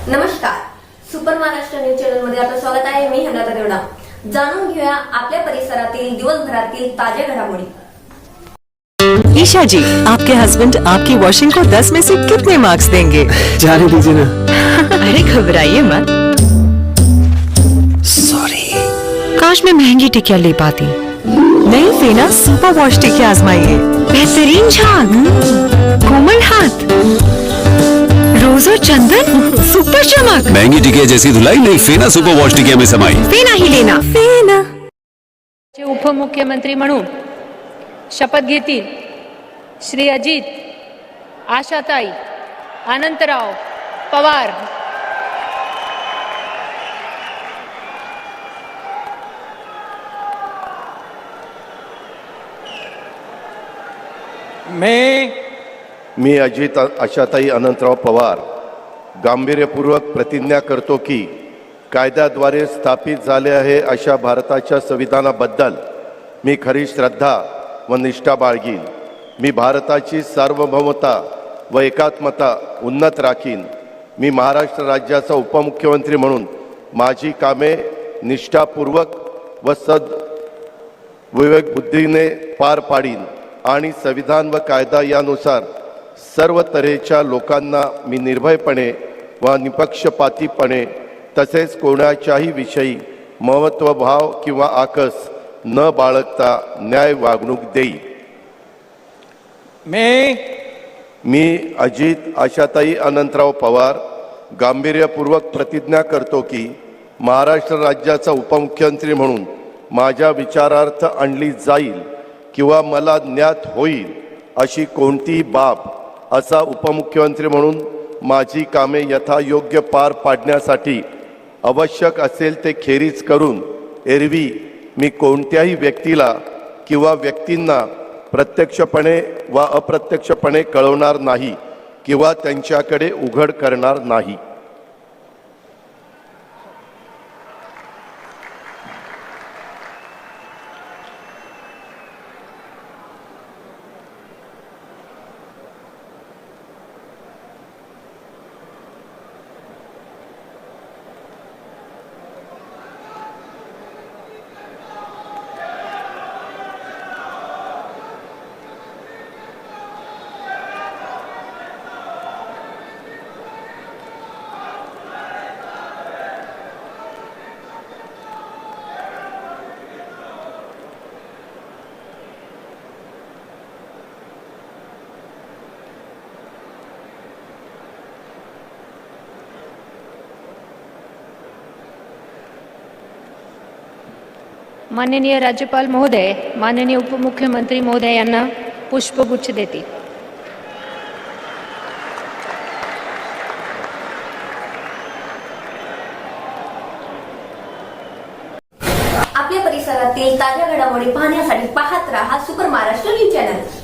नमस्कार, super Maharashtra news channel मध्ये आपलं स्वागत आहे. मी हेमलता देवडा. जाणून घेऊया आपल्या परिसरातील दिवसभरातील ताज्या घडामोडी. ईशा जी, आपके हस्बैंड आपकी वॉशिंग को 10 में से कितने मार्क्स देंगे? जाने दीजिए ना। अरे घबराइए मत. सॉरी। काश मैं महंगी टिकिया ले पाती. नई फेना सुपर वॉश टिकिया आजमाइए. बेहतरीन झाग, कोमल हाथ, रोज और चंदन, सुपर चमक. महंगी टिकिया जैसी धुलाई नहीं, फेना सुपर वॉश टिकिया में समाई. फेना ही लेना. फेना. उपमुख्यमंत्री म्हणून शपथ घेतील श्री अजित, आशाताई, अनंतराव पवार. मी अजित आशाताई अनंतराव पवार गांभीर्यपूर्वक प्रतिज्ञा करतो की कायद्याद्वारे स्थापित झाले आहे अशा भारताच्या संविधानाबद्दल मी खरी श्रद्धा व निष्ठा बाळगीन. मी भारताची सार्वभौमता व एकात्मता उन्नत राखीन. मी महाराष्ट्र राज्याचा उपमुख्यमंत्री म्हणून माझी कामे निष्ठापूर्वक व विवेकबुद्धीने पार पाडीन आणि संविधान व कायदा यानुसार सर्व तऱ्हेच्या लोकांना मी निर्भयपणे व निपक्षपातीपणे तसेच कोणाच्याही विषयी महत्त्वभाव किंवा आकस न बाळगता न्याय वागणूक देईन. मी अजित आशाताई अनंतराव पवार गांभीर्यपूर्वक प्रतिज्ञा करतो की महाराष्ट्र राज्याचा उपमुख्यमंत्री म्हणून माझ्या विचारार्थ आणली जाईल किंवा मला ज्ञात होईल अशी कोणतीही बाब असा उपमुख्यमंत्री म्हणून माझी कामे यथायोग्य पार पाडण्यासाठी आवश्यक असेल ते खेरीज करून एरवी मी कोणत्याही व्यक्तीला किंवा व्यक्तींना प्रत्यक्षपणे वा अप्रत्यक्षपणे कळवणार नाही किंवा त्यांच्याकडे उघड करणार नाही. माननीय राज्यपाल महोदय, माननीय उपमुख्यमंत्री महोदय यांना पुष्पगुच्छ देतील. आपल्या परिसरातील ताज्या घडामोडी पाहण्यासाठी पाहत राहा सुपर महाराष्ट्र न्यूज चॅनल.